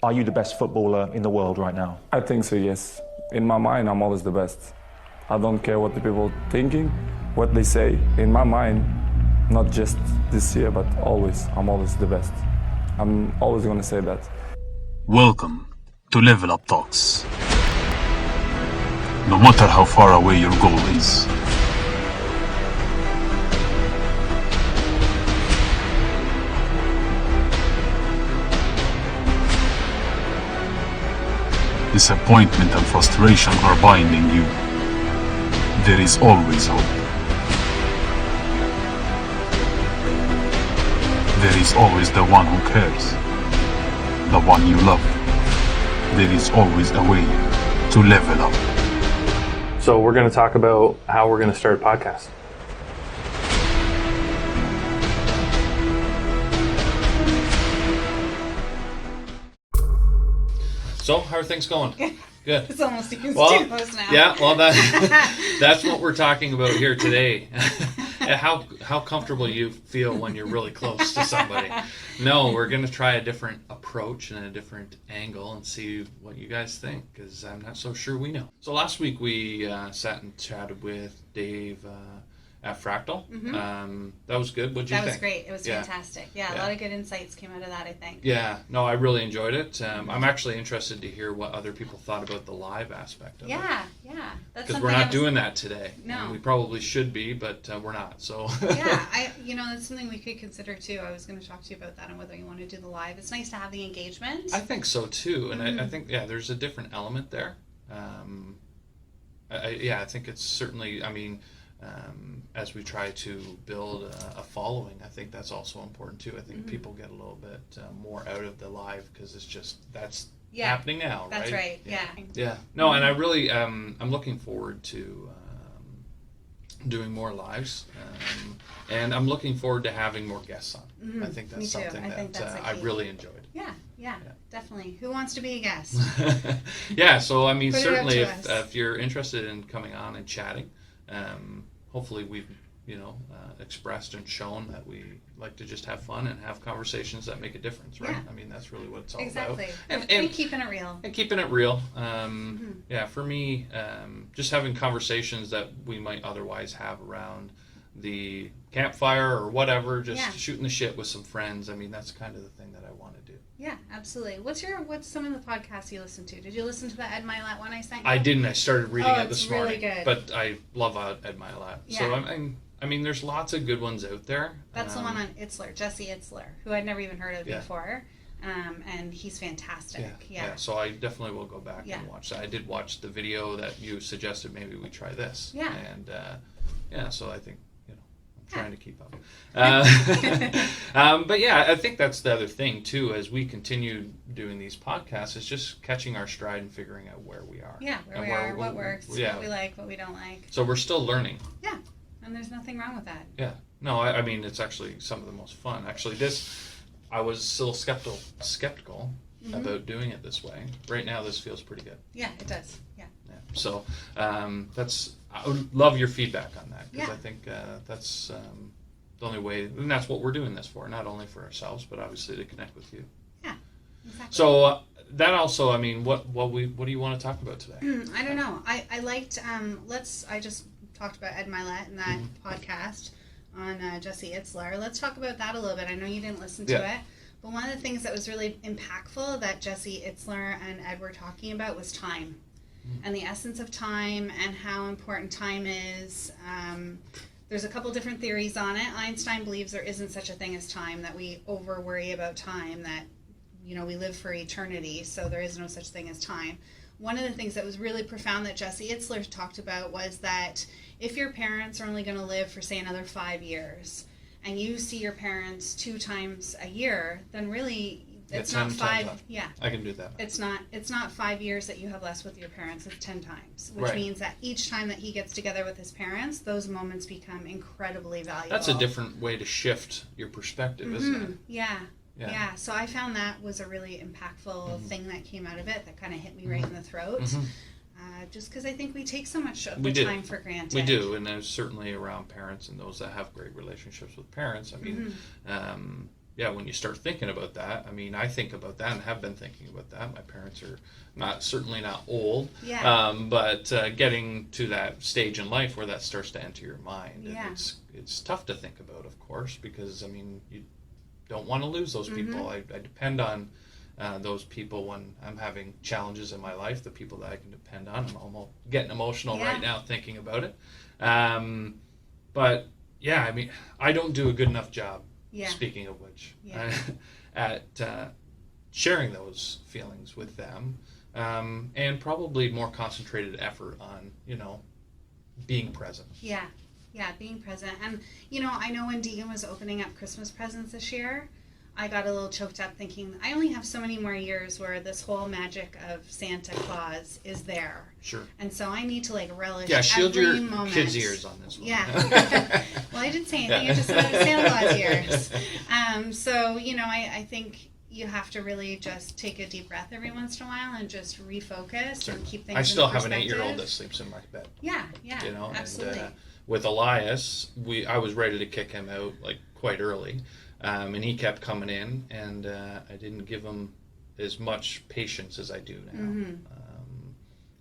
Are you the best footballer in the world right now? I think so, yes. In my mind, I'm always the best. I don't care what the people thinking, what they say. In my mind, not just this year, but always, I'm always the best. I'm always going to say that. Welcome to Level Up Talks. No matter how far away your goal is, disappointment and frustration are binding you. There is always hope. There is always the one who cares, the one you love. There is always a way to level up. So we're going to talk about how we're going to start a podcast. So how are things going? Good. It's almost used Well, to us now. yeah, well, that's what we're talking about here today. How comfortable you feel when you're really close to somebody. No, we're going to try a different approach and a different angle and see what you guys think, because I'm not so sure we know. So last week we sat and chatted with Dave at Fractal. Mm-hmm. That was good. What'd you think? That was great. It was fantastic. Yeah, a lot of good insights came out of that, I think. Yeah, no, I really enjoyed it. I'm actually interested to hear what other people thought about the live aspect of it. Yeah. Because we're not doing that today. No. And we probably should be, but we're not. So. Yeah, that's something we could consider too. I was going to talk to you about that and whether you want to do the live. It's nice to have the engagement. I think so too, and I think there's a different element there. I think it's certainly. As we try to build a following, I think that's also important too. I think people get a little bit more out of the live because it's just that's happening now, That's right. Yeah. Yeah. No, and I really I'm looking forward to doing more lives, and I'm looking forward to having more guests on. I think that's something that I really enjoyed. Yeah, definitely. Who wants to be a guest? Yeah. So certainly us. if you're interested in coming on and chatting. Hopefully we've expressed and shown that we like to just have fun and have conversations that make a difference, right? Yeah. That's really what it's all Exactly. about. And keeping it real. And keeping it real. Yeah, for me, just having conversations that we might otherwise have around the campfire or whatever, just shooting the shit with some friends. That's kind of the thing that I want to do. Yeah, absolutely. What's some of the podcasts you listen to? Did you listen to the Ed Milat one I sent you? I didn't. I started reading it this morning. It's really good. But I love Ed Milat. Yeah. So there's lots of good ones out there. That's the one on Itzler, Jesse Itzler, who I'd never even heard of before. And he's fantastic. Yeah. So I definitely will go back and watch that. I did watch the video that you suggested maybe we try this. Yeah. And so I think trying to keep up. But yeah, I think that's the other thing too, as we continue doing these podcasts, is just catching our stride and figuring out where we are. Yeah, where we are, what works, what we like, what we don't like. So we're still learning. Yeah, and there's nothing wrong with that. Yeah. No, it's actually some of the most fun. Actually, I was still skeptical about doing it this way. Right now, this feels pretty good. Yeah, it does. Yeah. So I would love your feedback on that, because I think that's the only way, and that's what we're doing this for, not only for ourselves, but obviously to connect with you. Yeah, exactly. So that also, what do you want to talk about today? I don't know. I liked, I just talked about Ed Milet in that podcast on Jesse Itzler. Let's talk about that a little bit. I know you didn't listen to it, but one of the things that was really impactful that Jesse Itzler and Ed were talking about was time. And the essence of time and how important time is. There's a couple different theories on it. Einstein believes there isn't such a thing as time, that we over worry about time, that we live for eternity, so there is no such thing as time. One of the things that was really profound that Jesse Itzler talked about was that if your parents are only going to live for, say, another 5 years, and you see your parents 2 times a year, then really it's not 5. Yeah, I can do that. It's not 5 years that you have less with your parents. It's 10 times, which means that each time that he gets together with his parents, those moments become incredibly valuable. That's a different way to shift your perspective, isn't it? Yeah. So I found that was a really impactful thing that came out of it that kind of hit me right in the throat. Just because I think we take so much of the time for granted. We do, and there's certainly around parents and those that have great relationships with parents. when you start thinking about that, I mean, I think about that and have been thinking about that. My parents are certainly not old, but getting to that stage in life where that starts to enter your mind. Yeah. And it's tough to think about, of course, because, I mean, you don't want to lose those people. I depend on those people when I'm having challenges in my life, the people that I can depend on. I'm almost getting emotional right now thinking about it. But, yeah, I mean, I don't do a good enough job, speaking of which, at sharing those feelings with them, and probably more concentrated effort on, being present. Yeah, being present. And, I know when Deegan was opening up Christmas presents this year, I got a little choked up thinking, I only have so many more years where this whole magic of Santa Claus is there. Sure. And so I need to relish shield every your moment. kids' ears on this one. Yeah. Well, I didn't say anything. I just said Santa Claus ears. So, I think you have to really just take a deep breath every once in a while and just refocus and keep things I still in have an perspective. 8-year-old that sleeps in my bed. Yeah, absolutely. And, with Elias, I was ready to kick him out quite early. And he kept coming in, and I didn't give him as much patience as I do now.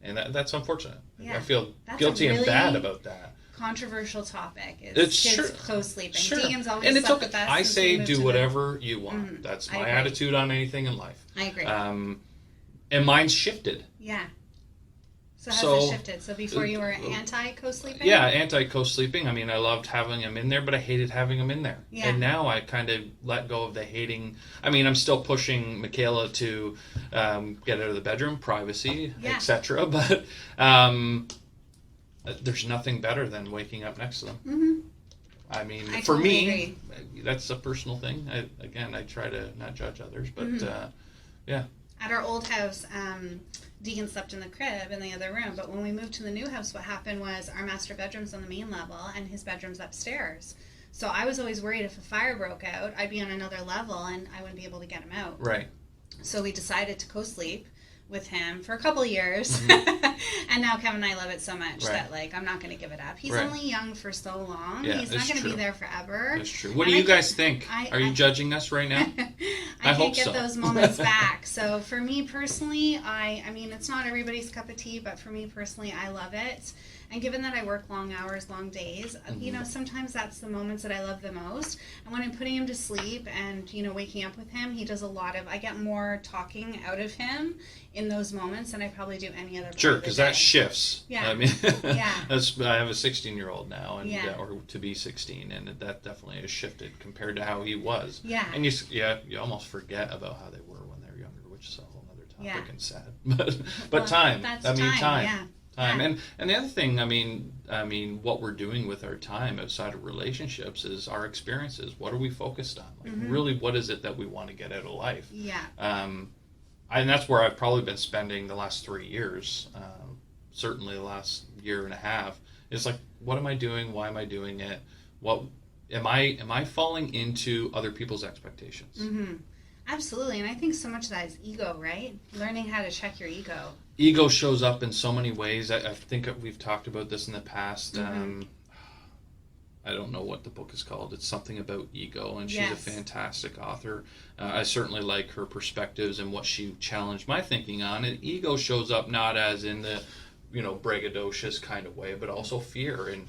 And that's unfortunate. Yeah. I feel That's guilty a really and bad about that. Controversial topic is It's kids sure. co-sleeping. Sure. Deegan's always And it's slept okay. with us I since we say moved do to whatever you want. That's I my agree. attitude on anything in life. I agree. And mine's shifted. Yeah. So how's So, it shifted? So before you were anti-co-sleeping? Yeah, anti-co-sleeping. I mean, I loved having him in there, but I hated having him in there. Yeah. And now I kind of let go of the hating. I mean, I'm still pushing Michaela to get out of the bedroom, privacy, etc. But there's nothing better than waking up next to them. Mm-hmm. I mean, I for totally me, that's a personal thing. I try to not judge others, but yeah. At our old house, Deegan slept in the crib in the other room, but when we moved to the new house, what happened was our master bedroom's on the main level and his bedroom's upstairs. So I was always worried if a fire broke out, I'd be on another level and I wouldn't be able to get him out. Right. So we decided to co-sleep with him for a couple of years. And now Kevin and I love it so much that I'm not going to give it up. He's only young for so long. Yeah, he's not going to be there forever. That's true. What do you guys think? Are you judging us right now? I hope can't get so. those moments back. So for me personally, I mean, it's not everybody's cup of tea, but for me personally, I love it. And given that I work long hours, long days, sometimes that's the moments that I love the most. And when I'm putting him to sleep and, waking up with him, he does I get more talking out of him in those moments than I probably do any other part Sure, of the because day. that shifts. Yeah. I mean, Yeah. I have a 16-year-old now, and Yeah. or to be 16, and that definitely has shifted compared to how he was. Yeah. And you almost forget about how they were when they were younger, which is a whole other topic and sad. But Well, time. that's time. yeah. Time. Yeah. And the other thing, I mean, what we're doing with our time outside of relationships is our experiences. What are we focused on? Really, what is it that we want to get out of life? Yeah. And that's where I've probably been spending the last 3 years, certainly the last year and a half. It's what am I doing? Why am I doing it? What am I falling into other people's expectations? Mm-hmm. Absolutely, and I think so much of that is ego, right? Learning how to check your ego. Ego shows up in so many ways. I think we've talked about this in the past. I don't know what the book is called. It's something about ego, and she's a fantastic author. I certainly like her perspectives and what she challenged my thinking on. And ego shows up not as in the braggadocious kind of way, but also fear and,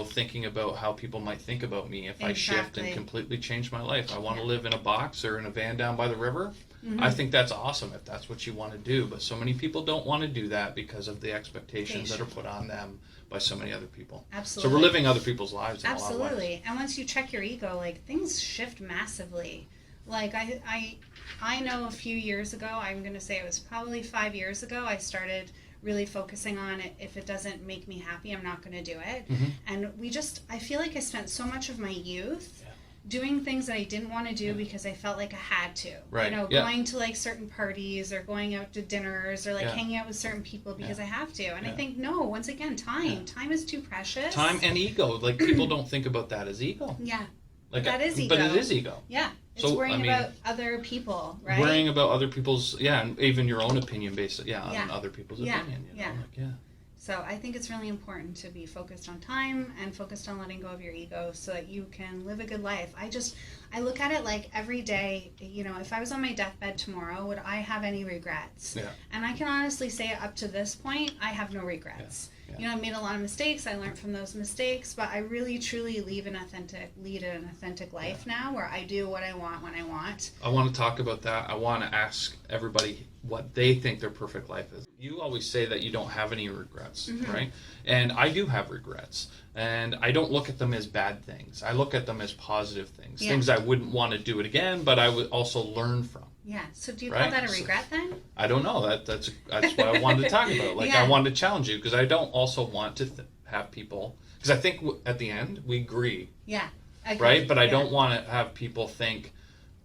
thinking about how people might think about me if I shift and completely change my life. I want to live in a box or in a van down by the river. I think that's awesome if that's what you want to do, but so many people don't want to do that because of the expectations that are put on them by so many other people. Absolutely. So we're living other people's lives in a lot of ways. Absolutely. And once you check your ego, things shift massively. I know a few years ago, I'm going to say it was probably 5 years ago, I started really focusing on it. If it doesn't make me happy, I'm not going to do it. And I feel like I spent so much of my youth doing things that I didn't want to do because I felt like I had to. Right. Going to certain parties or going out to dinners or hanging out with certain people because I have to. And I think, no, once again, time. Time is too precious. Time and ego. People don't think about that as ego. Yeah. That is ego. But it is ego. Yeah. It's worrying about other people, right? Worrying about other people's, and even your own opinion based, on other people's opinion. So I think it's really important to be focused on time and focused on letting go of your ego so that you can live a good life. I look at it like every day, you know, if I was on my deathbed tomorrow, would I have any regrets? Yeah. And I can honestly say up to this point, I have no regrets. Yeah. You know, I made a lot of mistakes. I learned from those mistakes, but I really truly lead an authentic life now where I do what I want when I want. I want to talk about that. I want to ask everybody what they think their perfect life is. You always say that you don't have any regrets, right? And I do have regrets. And I don't look at them as bad things. I look at them as positive things. Things I wouldn't want to do it again, but I would also learn from. Yeah. So do you call that a regret then? I don't know. That's what I wanted to talk about. Like, I wanted to challenge you because I don't also want to have people, because I think at the end we agree. Yeah. I agree. Right? But I don't want to have people think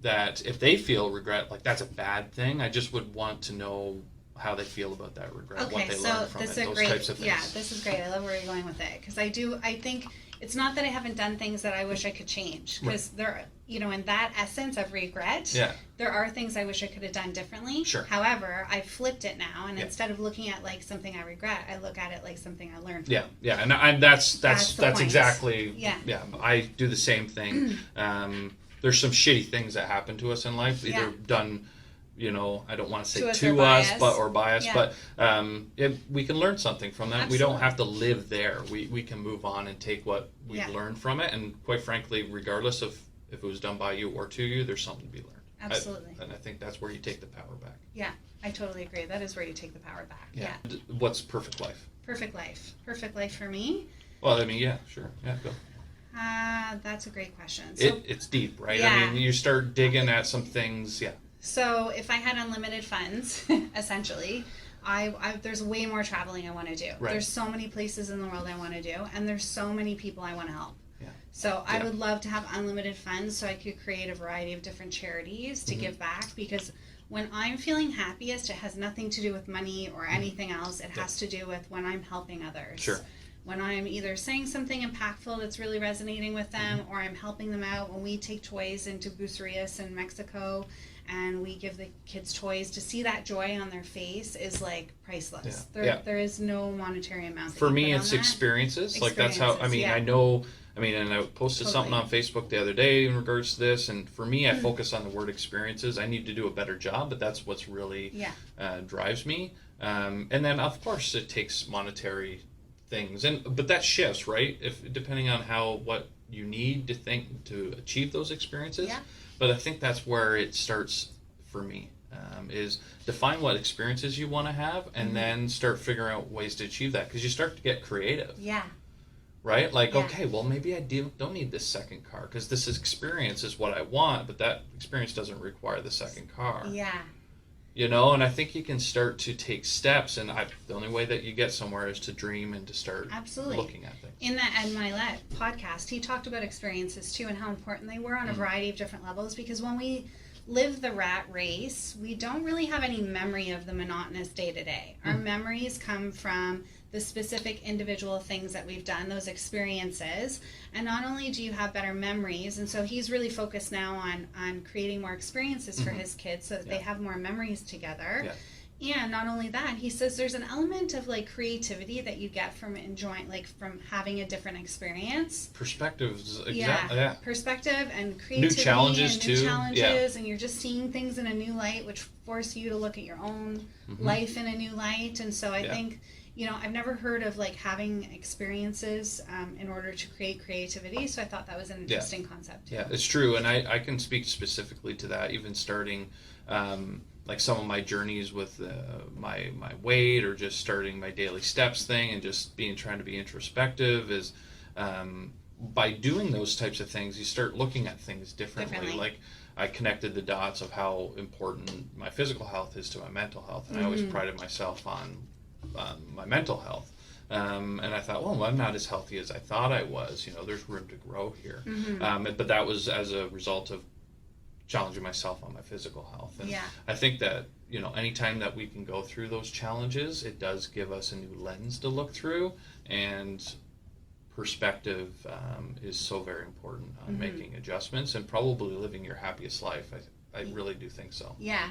that if they feel regret, like that's a bad thing. I just would want to know how they feel about that regret, what they learn from it, those types of things. Yeah, this is great. I love where you're going with it, because I think it's not that I haven't done things that I wish I could change, because there, you know, in that essence of regret, there are things I wish I could have done differently. Sure. However, I flipped it now, and instead of looking at like something I regret, I look at it like something I learned from. Yeah, and that's point. exactly. Yeah. I do the same thing. There's some shitty things that happen to us in life, either done, you know, I don't want to say to us, but bias, but we can learn something from that. Absolutely. We don't have to live there. We can move on and take what we've learned from it, and quite frankly, regardless of if it was done by you or to you, there's something to be learned. Absolutely. And I think that's where you take the power back. Yeah, I totally agree. That is where you take the power back. Yeah. What's perfect life? Perfect life for me. Well, I mean, yeah, sure. Yeah, go. That's a great question. So, It's deep, right? Yeah. I mean, you start digging at some things, So if I had unlimited funds, essentially, there's way more traveling I want to do. Right. There's so many places in the world I want to do, and there's so many people I want to help. Yeah. So I would love to have unlimited funds so I could create a variety of different charities to give back, because when I'm feeling happiest, it has nothing to do with money or anything else. It has to do with when I'm helping others. Sure. When I'm either saying something impactful that's really resonating with them, or I'm helping them out. When we take toys into Bucerias in Mexico and we give the kids toys, to see that joy on their face is like priceless. There is no monetary amount that For you me, put it's on that. experiences. Like, that's how, I mean, and I posted something on Facebook the other day in regards to this, and for me, I focus on the word experiences. I need to do a better job, but that's what's really drives me. And then, of course, it takes monetary things, but that shifts, right? If depending on what you need to think to achieve those experiences. But I think that's where it starts for me, is define what experiences you want to have, and then start figuring out ways to achieve that, because you start to get creative. Right? Like, okay, well, maybe I don't need this second car, because this experience is what I want, but that experience doesn't require the second car. You know, and I think you can start to take steps, and the only way that you get somewhere is to dream and to start looking at things. In that Ed Milet podcast, he talked about experiences too, and how important they were on a variety of different levels, because when we live the rat race, we don't really have any memory of the monotonous day-to-day. Our memories come from the specific individual things that we've done, those experiences. And not only do you have better memories, and so he's really focused now on creating more experiences for his kids so that they have more memories together. And not only that, he says there's an element of like creativity that you get from enjoying, like from having a different experience. Perspectives, Perspective and creativity. New challenges and new too. Challenges, and you're just seeing things in a new light, which force you to look at your own life in a new light. And so I think, you know, I've never heard of like having experiences in order to create creativity. So I thought that was an interesting concept too. Yeah, it's true. And I can speak specifically to that, even starting like some of my journeys with my weight, or just starting my daily steps thing, and just trying to be introspective, is by doing those types of things, you start looking at things differently. Like, I connected the dots of how important my physical health is to my mental health, and I always prided myself on my mental health. And I thought, well, I'm not as healthy as I thought I was. You know, there's room to grow here. But that was as a result of challenging myself on my physical health. And I think that, you know, anytime that we can go through those challenges, it does give us a new lens to look through, and perspective is so very important on making adjustments and probably living your happiest life. I really do think so. Yeah,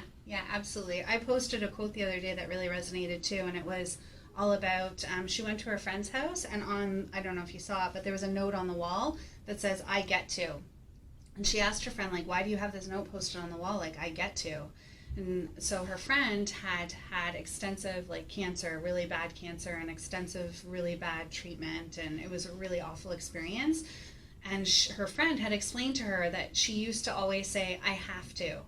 absolutely. I posted a quote the other day that really resonated too, and it was, all about, she went to her friend's house, and I don't know if you saw it, but there was a note on the wall that says, I get to. And she asked her friend, like, why do you have this note posted on the wall, like, I get to? And so her friend had extensive, like, cancer, really bad cancer, and extensive, really bad treatment, and it was a really awful experience. And her friend had explained to her that she used to always say, I have to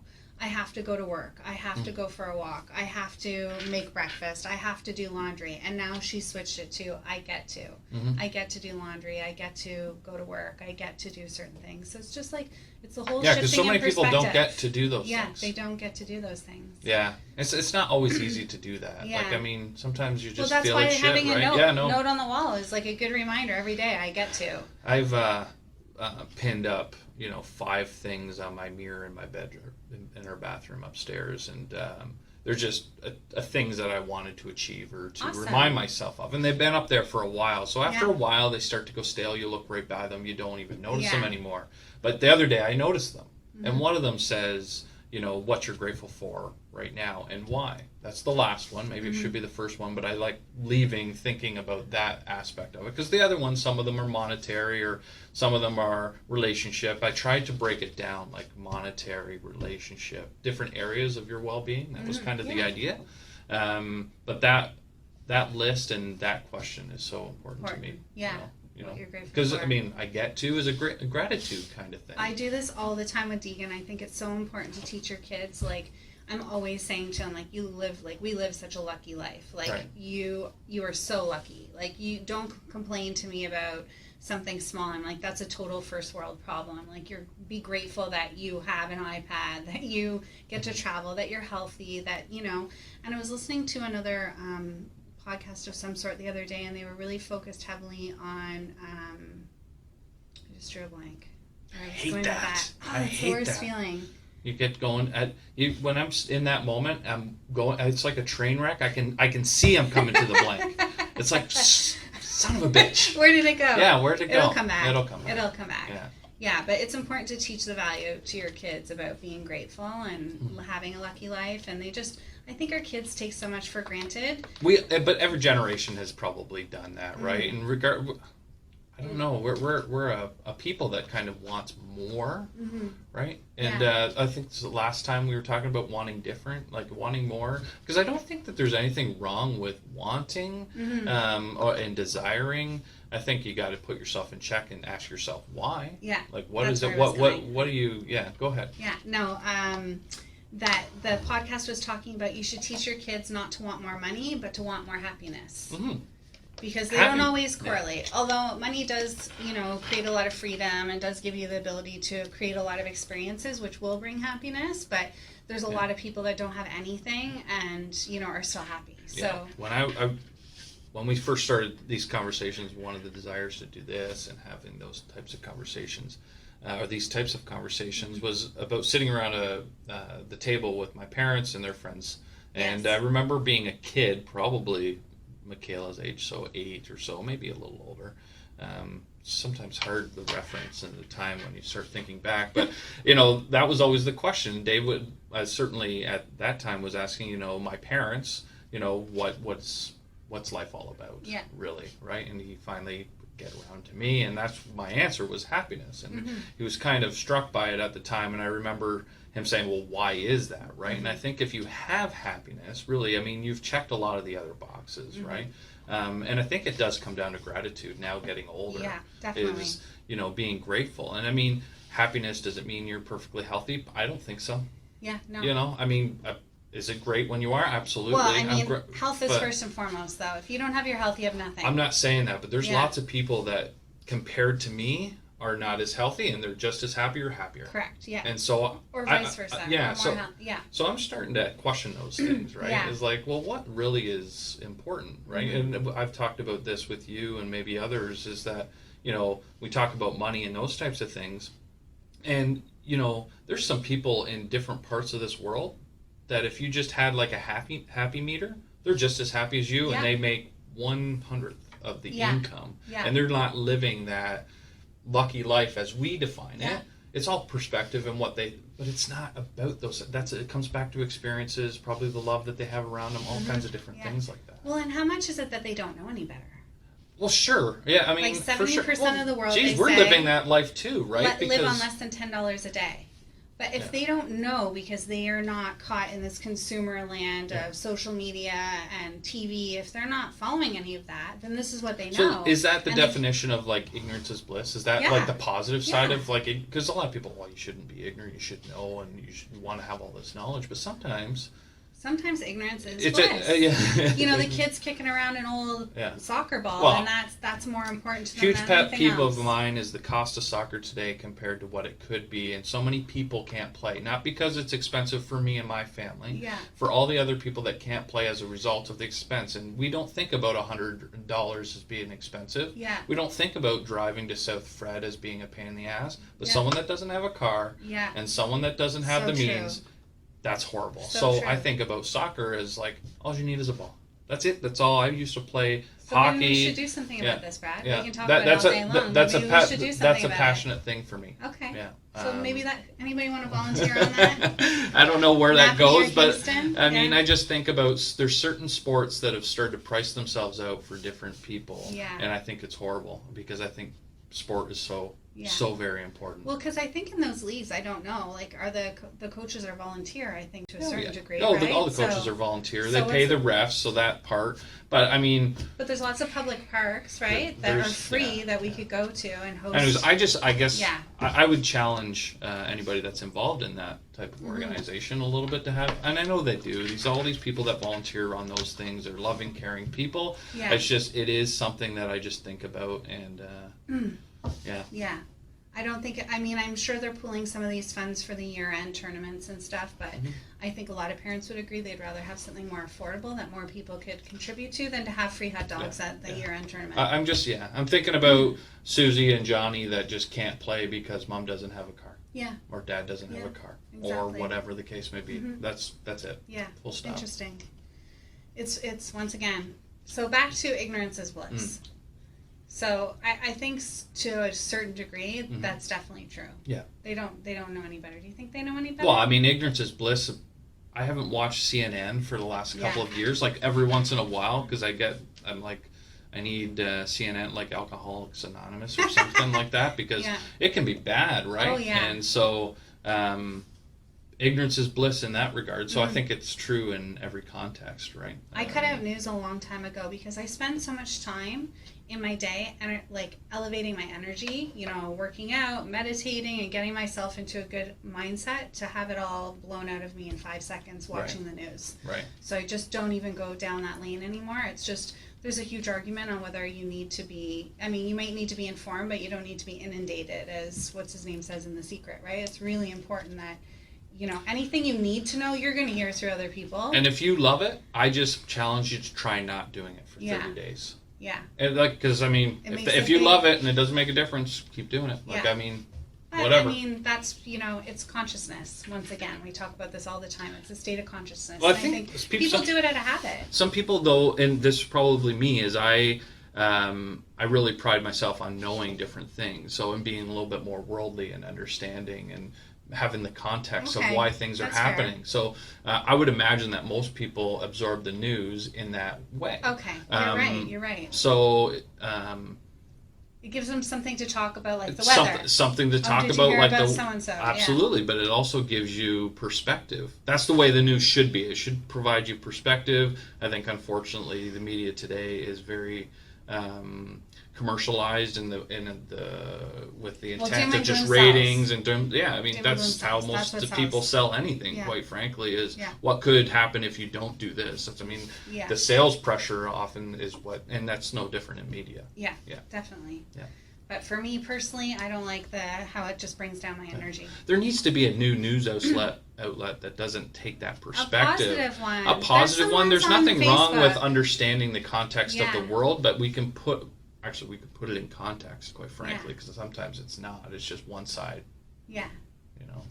go to work, I have to go for a walk, I have to make breakfast, I have to do laundry. And now she switched it to, I get to. I get to do laundry, I get to go to work, I get to do certain things. So it's just like, it's the whole shifting because so many in people perspective. don't get to do those things. Yeah, they don't get to do those things. Yeah, it's not always easy to do that. Yeah. Like, I mean, sometimes you Well, just that's feel why like shit, having right? a Yeah, note on the wall is like a good reminder every day, I get to. I've pinned up, 5 things on my mirror in my bedroom, in our bathroom upstairs, and they're just things that I wanted to achieve or to Awesome. remind myself of, and they've been up there for a while. So after a while, they start to go stale. You look right by them, you don't even notice them anymore. But the other day, I noticed them, and one of them says, what you're grateful for right now and why. That's the last one. Maybe it should be the first one, but I like leaving thinking about that aspect of it. Because the other ones, some of them are monetary or some of them are relationship. I tried to break it down, like monetary, relationship, different areas of your well-being. That was kind of the idea. But that list and that question is so important to me. Yeah. What you're grateful for. Because, I mean, I get to is a gratitude kind of thing. I do this all the time with Deegan. I think it's so important to teach your kids. Like, I'm always saying to them, like, we live such a lucky life. Like, right. you are so lucky. Like, you don't complain to me about something small. I'm like, that's a total first world problem. Like, be grateful that you have an iPad, that you get to travel, that you're healthy, that, and I was listening to another, podcast of some sort the other day, and they were really focused heavily on I just drew a blank. I hate that. Oh, it's the worst feeling. You get going when I'm in that moment, I'm going, it's like a train wreck. I can see I'm coming to the blank. It's like, son of a bitch. Where did it go? Yeah, where'd it go? It'll come back. Yeah, but it's important to teach the value to your kids about being grateful and having a lucky life, and I think our kids take so much for granted. But every generation has probably done that, right? And I don't know. We're a people that kind of wants more, right? And I think the last time we were talking about wanting different, like wanting more, because I don't think that there's anything wrong with wanting and desiring. I think you got to put yourself in check and ask yourself why. Yeah. Like, what is it? What do you? Yeah. Go ahead. Yeah. No. That the podcast was talking about, you should teach your kids not to want more money, but to want more happiness. Because they don't always correlate. Yeah. Although money does, create a lot of freedom and does give you the ability to create a lot of experiences, which will bring happiness. But there's a lot of people that don't have anything and, are still happy. So when we first started these conversations, one of the desires to do this and having those types of conversations, or these types of conversations, was about sitting around the table with my parents and their friends. And I remember being a kid, probably Michaela's age, so 8 or so, maybe a little older. Sometimes hard, the reference and the time when you start thinking back. But, that was always the question. David, certainly at that time, was asking, my parents, what's life all about, really, right? And he finally get around to me, and that's my answer was happiness. And he was kind of struck by it at the time, and I remember him saying, well, why is that, right? And I think if you have happiness, really, I mean, you've checked a lot of the other boxes, right? And I think it does come down to gratitude now, getting older. Yeah, definitely. Is, being grateful. And I mean, happiness, does it mean you're perfectly healthy? I don't think so. Yeah, no. I mean, is it great when you are? Absolutely. Well, I mean, health is first and foremost, though. If you don't have your health, you have nothing. I'm not saying that, but there's lots of people that, compared to me, are not as healthy, and they're just as happy or happier. Correct, yeah. And so... Or vice versa. So I'm starting to question those things, right? Yeah. It's like, well, what really is important, right? And I've talked about this with you and maybe others, is that, we talk about money and those types of things. And, there's some people in different parts of this world that if you just had like a happy meter, they're just as happy as you, and they make 1/100th of the income, and they're not living that lucky life as we define it. it's all perspective and what they, but it's not about those. It comes back to experiences, probably the love that they have around them, all kinds of different things like that. Well, and how much is it that they don't know any better? Well, sure. Yeah, I mean, like 70% for sure. of the world, Geez, they we're say, living that life too, right? live on less than $10 a day. But if they don't know, because they are not caught in this consumer land of social media and TV, if they're not following any of that, then this is what they know. So is that the And definition of like ignorance is bliss? Is that like the positive side of like, because a lot of people, well, you shouldn't be ignorant, you should know, and you should want to have all this knowledge, but sometimes ignorance is bliss. You know, the kid's kicking around an old soccer ball, well, and that's more important to them huge than pet anything peeve else. of mine is the cost of soccer today compared to what it could be, and so many people can't play, not because it's expensive for me and my family, for all the other people that can't play as a result of the expense. And we don't think about $100 as being expensive. We don't think about driving to South Fred as being a pain in the ass, but someone that doesn't have a car and someone that doesn't have the means, that's horrible. So I think about soccer as like, all you need is a ball. That's it. That's all. I used to play hockey. Maybe we should do something about this, Brad. We can talk that's about it all day long. That's maybe we should do something that's a about passionate thing for me. Okay. Yeah. So maybe anybody want to volunteer on that? I don't know where that goes, but Kingston? I mean, I just think about there's certain sports that have started to price themselves out for different people, and I think it's horrible because I think sport is so very important. Well, because I think in those leagues, I don't know, like, are the coaches are volunteer, I think, to a certain degree, no, right? all the coaches are volunteer. They pay the refs, so that part. But, I mean... But there's lots of public parks, right, that are free that we could go to and host... Anyways, I guess I would challenge anybody that's involved in that type of organization a little bit to have... And I know they do. All these people that volunteer on those things are loving, caring people. Yeah. It's just, it is something that I just think about and... Yeah. I don't think, I mean, I'm sure they're pooling some of these funds for the year-end tournaments and stuff, but I think a lot of parents would agree they'd rather have something more affordable that more people could contribute to than to have free hot dogs at the year-end tournament. I'm thinking about Susie and Johnny that just can't play because mom doesn't have a car. Yeah. Or dad doesn't have a car. Exactly. Or whatever the case may be. That's it. Yeah. Full stop. Interesting. It's once again, so back to ignorance is bliss. So I think to a certain degree that's definitely true. Yeah. They don't know any better. Do you think they know any better? Well, I mean, ignorance is bliss. I haven't watched CNN for the last couple of years, like every once in a while, because I need CNN, like Alcoholics Anonymous or something like that, because it can be bad, right? Oh, yeah. And so ignorance is bliss in that regard. So I think it's true in every context, right? I cut out news a long time ago because I spend so much time in my day and like elevating my energy, working out, meditating, and getting myself into a good mindset to have it all blown out of me in 5 seconds watching the news. Right. So I just don't even go down that lane anymore. It's just, there's a huge argument on whether you need to be, you might need to be informed, but you don't need to be inundated, as what's his name says in The Secret, right? It's really important that anything you need to know, you're going to hear through other people. And if you love it, I just challenge you to try not doing it for 30 days. Yeah. And because if you love it and it doesn't make a difference, keep doing it. Whatever. That's it's consciousness. Once again, we talk about this all the time. It's a state of consciousness. Well, I think people do it out of habit. Some people, though, and this is probably me, is I really pride myself on knowing different things. So I'm being a little bit more worldly and understanding and having the context of why things are happening. Fair. So I would imagine that most people absorb the news in that way. Okay, you're right. So it gives them something to talk about, like the weather. Something to talk about, like the so-and-so. Absolutely, but it also gives you perspective. That's the way the news should be. It should provide you perspective. I think, unfortunately, the media today is very commercialized with the intent of just ratings and that's how most people sell anything, quite frankly, is what could happen if you don't do this. The sales pressure often is and that's no different in media. Yeah, definitely. Yeah. But for me personally, I don't like how it just brings down my energy. There needs to be a new news outlet that doesn't take that perspective. A positive one. There's nothing wrong with understanding the context of the world, but we could put it in context, quite frankly, because sometimes it's not. It's just one side. Yeah.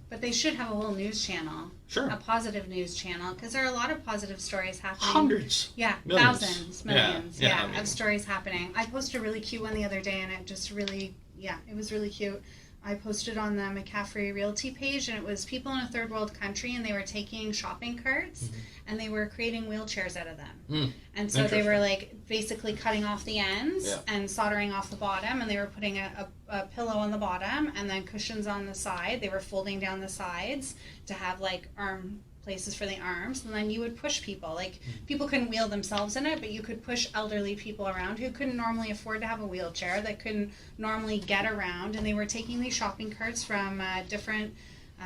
But they should have a whole news channel. Sure. A positive news channel, because there are a lot of positive stories happening. Hundreds. Yeah. Millions. Thousands. Millions. Of stories happening. I posted a really cute one the other day, and it just really, it was really cute. I posted on the McCaffrey Realty page, and it was people in a third world country, and they were taking shopping carts and they were creating wheelchairs out of them. And so they were like basically cutting off the ends and soldering off the bottom, and they were putting a pillow on the bottom and then cushions on the side. They were folding down the sides to have like arm places for the arms, and then you would push people. Like, people couldn't wheel themselves in it, but you could push elderly people around who couldn't normally afford to have a wheelchair, that couldn't normally get around, and they were taking these shopping carts from different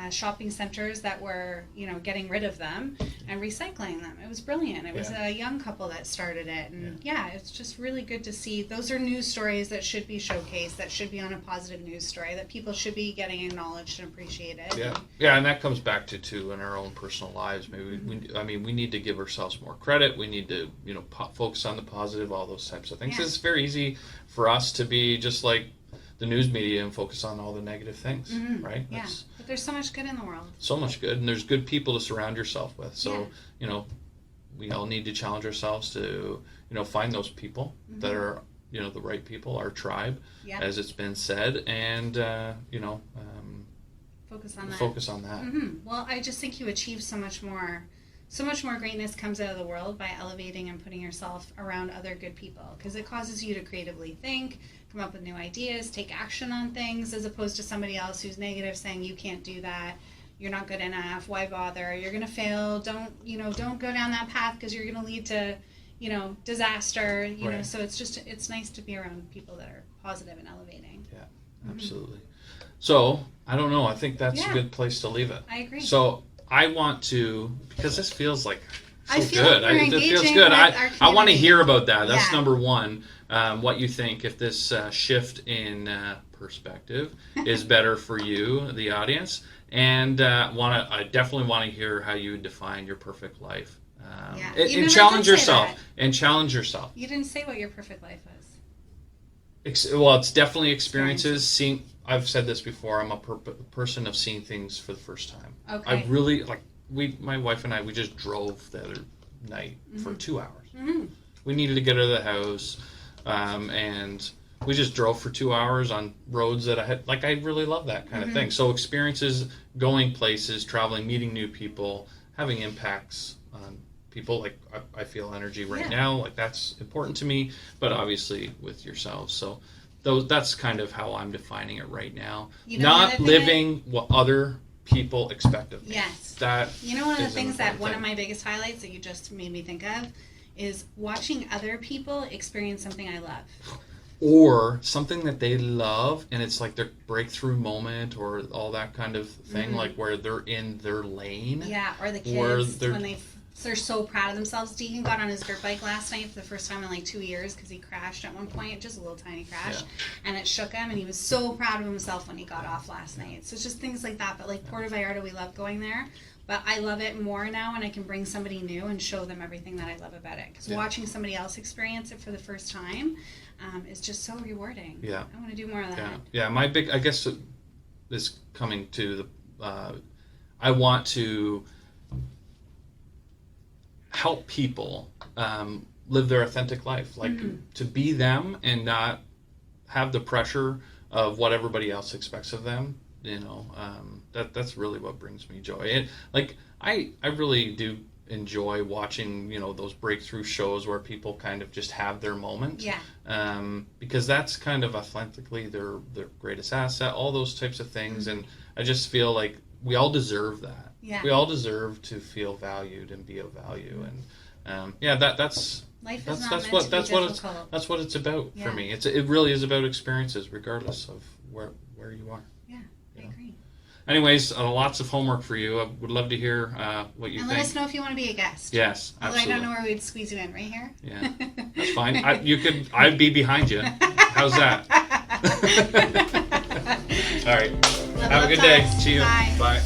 shopping centers that were, you know, getting rid of them and recycling them. It was brilliant. It was a young couple that started it, and it's just really good to see. Those are news stories that should be showcased, that should be on a positive news story, that people should be getting acknowledged and appreciated. And that comes back to too in our own personal lives. Maybe we need to give ourselves more credit. We need to, you know, focus on the positive, all those types of things. It's very easy for us to be just like the news media and focus on all the negative things, right? But there's so much good in the world. So much good, and there's good people to surround yourself with. So, you know, we all need to challenge ourselves to, you know, find those people that are, you know, the right people, our tribe, as it's been said, and, you know, focus on that. Well, I just think you achieve so much more. So much more greatness comes out of the world by elevating and putting yourself around other good people, because it causes you to creatively think, come up with new ideas, take action on things, as opposed to somebody else who's negative, saying you can't do that, you're not good enough, why bother, you're going to fail, don't go down that path because you're going to lead to, you know, disaster, you know. So it's nice to be around people that are positive and elevating. Absolutely. So I don't know, I think that's a good place to leave it. I agree. So I want to, because this feels like so I feel good. like we're It feels engaging good. with our I want to community. hear about that. That's Yeah. number one. What you think, if this shift in perspective is better for you, the audience, and I definitely want to hear how you define your perfect life. And challenge yourself. And challenge yourself. You didn't say what your perfect life was. Well, it's definitely experiences. Seeing, I've said this before. I'm a person of seeing things for the first time. Okay. I really like. My wife and I, we just drove the other night for 2 hours. We needed to get out of the house, and we just drove for 2 hours on roads that I really love that kind of thing. So experiences, going places, traveling, meeting new people, having impacts on people. Like I feel energy right now. Like that's important to me. But obviously with yourselves. So that's kind of how I'm defining it right now. Not living what other people expect of me. Yes. That you know, one of the is an things that important one thing. of my biggest highlights that you just made me think of is watching other people experience something I love. Or something that they love, and it's like their breakthrough moment, or all that kind of thing, like where they're in their lane. Yeah, or the kids when they're so proud of themselves. Deacon got on his dirt bike last night for the first time in like 2 years because he crashed at one point, just a little tiny crash, and it shook him, and he was so proud of himself when he got off last night. So it's just things like that. But like Puerto Vallarta, we love going there. But I love it more now when I can bring somebody new and show them everything that I love about it. Because watching somebody else experience it for the first time is just so rewarding. Yeah. I want to do more of that. Yeah, my big, I guess this coming to the, I want to help people live their authentic life. Like to be them and not have the pressure of what everybody else expects of them. You know, that's really what brings me joy. And like I really do enjoy watching, you know, those breakthrough shows where people kind of just have their moment. Yeah. Because that's kind of authentically their greatest asset. All those types of things, and I just feel like we all deserve that. Yeah. We all deserve to feel valued and be of value, and that's. Life is that's what it's about for me. It really is about experiences, regardless of where you are. I agree. Anyways, lots of homework for you. I would love to hear what you think. And let us know if you want to be a guest. Yes, absolutely. Although I don't know where we'd squeeze you in. Right here? Yeah, that's fine. I'd be behind you. How's that? All right. Have a good day. See you. Bye. Bye.